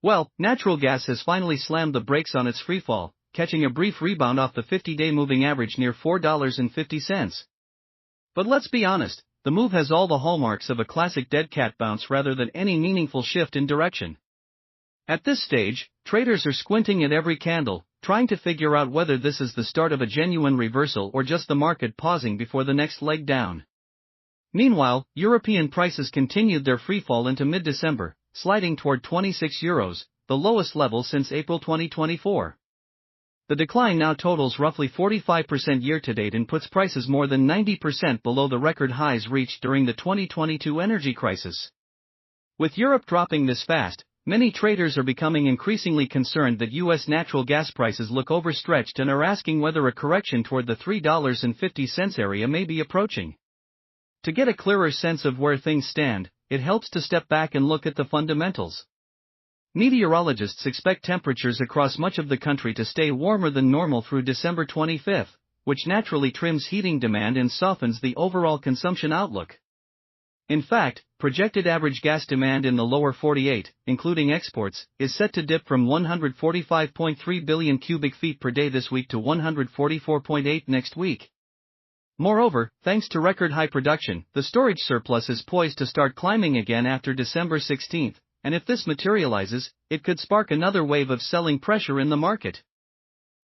Well, natural gas has finally slammed the brakes on its freefall, catching a brief rebound off the 50-day moving average near $4.50. But let's be honest, the move has all the hallmarks of a classic dead cat bounce rather than any meaningful shift in direction. At this stage, traders are squinting at every candle, trying to figure out whether this is the start of a genuine reversal or just the market pausing before the next leg down. Meanwhile, European prices continued their freefall into mid-December, sliding toward €26, the lowest level since April 2024. The decline now totals roughly 45% year-to-date and puts prices more than 90% below the record highs reached during the 2022 energy crisis. With Europe dropping this fast, many traders are becoming increasingly concerned that U.S. natural gas prices look overstretched and are asking whether a correction toward the $3.50 area may be approaching. To get a clearer sense of where things stand, it helps to step back and look at the fundamentals. Meteorologists expect temperatures across much of the country to stay warmer than normal through December 25, which naturally trims heating demand and softens the overall consumption outlook. In fact, projected average gas demand in the lower 48, including exports, is set to dip from 145.3 billion cubic feet per day this week to 144.8 next week. Moreover, thanks to record high production, the storage surplus is poised to start climbing again after December 16, and if this materializes, it could spark another wave of selling pressure in the market.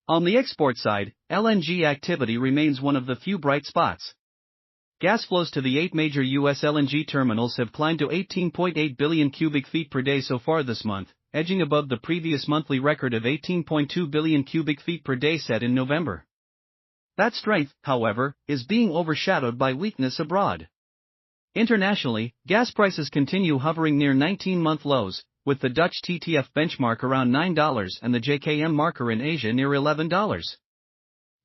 On the export side, LNG activity remains one of the few bright spots. Gas flows to the 8 major U.S. LNG terminals have climbed to 18.8 billion cubic feet per day so far this month, edging above the previous monthly record of 18.2 billion cubic feet per day set in November. That strength, however, is being overshadowed by weakness abroad. Internationally, gas prices continue hovering near 19-month lows, with the Dutch TTF benchmark around $9 and the JKM marker in Asia near $11.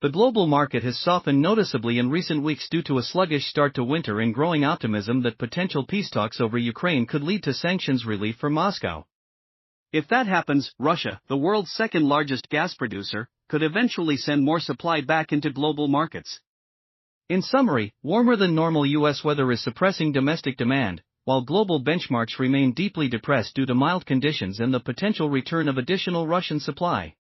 The global market has softened noticeably in recent weeks due to a sluggish start to winter and growing optimism that potential peace talks over Ukraine could lead to sanctions relief for Moscow. If that happens, Russia, the world's second-largest gas producer, could eventually send more supply back into global markets. In summary, warmer than normal U.S. weather is suppressing domestic demand, while global benchmarks remain deeply depressed due to mild conditions and the potential return of additional Russian supply.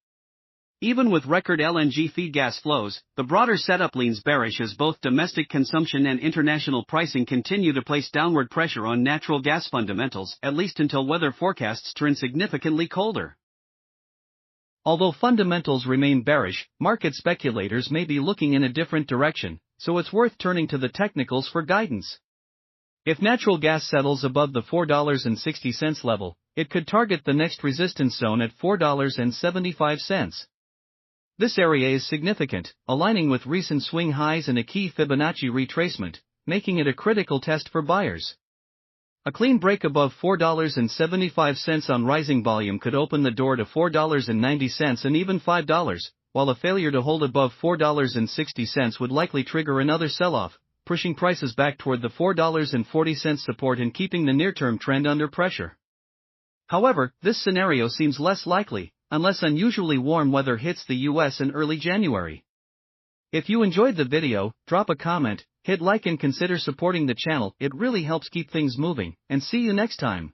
Even with record LNG feed gas flows, the broader setup leans bearish as both domestic consumption and international pricing continue to place downward pressure on natural gas fundamentals, at least until weather forecasts turn significantly colder. Although fundamentals remain bearish, market speculators may be looking in a different direction, so it's worth turning to the technicals for guidance. If natural gas settles above the $4.60 level, it could target the next resistance zone at $4.75. This area is significant, aligning with recent swing highs and a key Fibonacci retracement, making it a critical test for buyers. A clean break above $4.75 on rising volume could open the door to $4.90 and even $5, while a failure to hold above $4.60 would likely trigger another sell-off, pushing prices back toward the $4.40 support and keeping the near-term trend under pressure. However, this scenario seems less likely, unless unusually warm weather hits the US in early January. If you enjoyed the video, drop a comment, hit like and consider supporting the channel. It really helps keep things moving, and see you next time.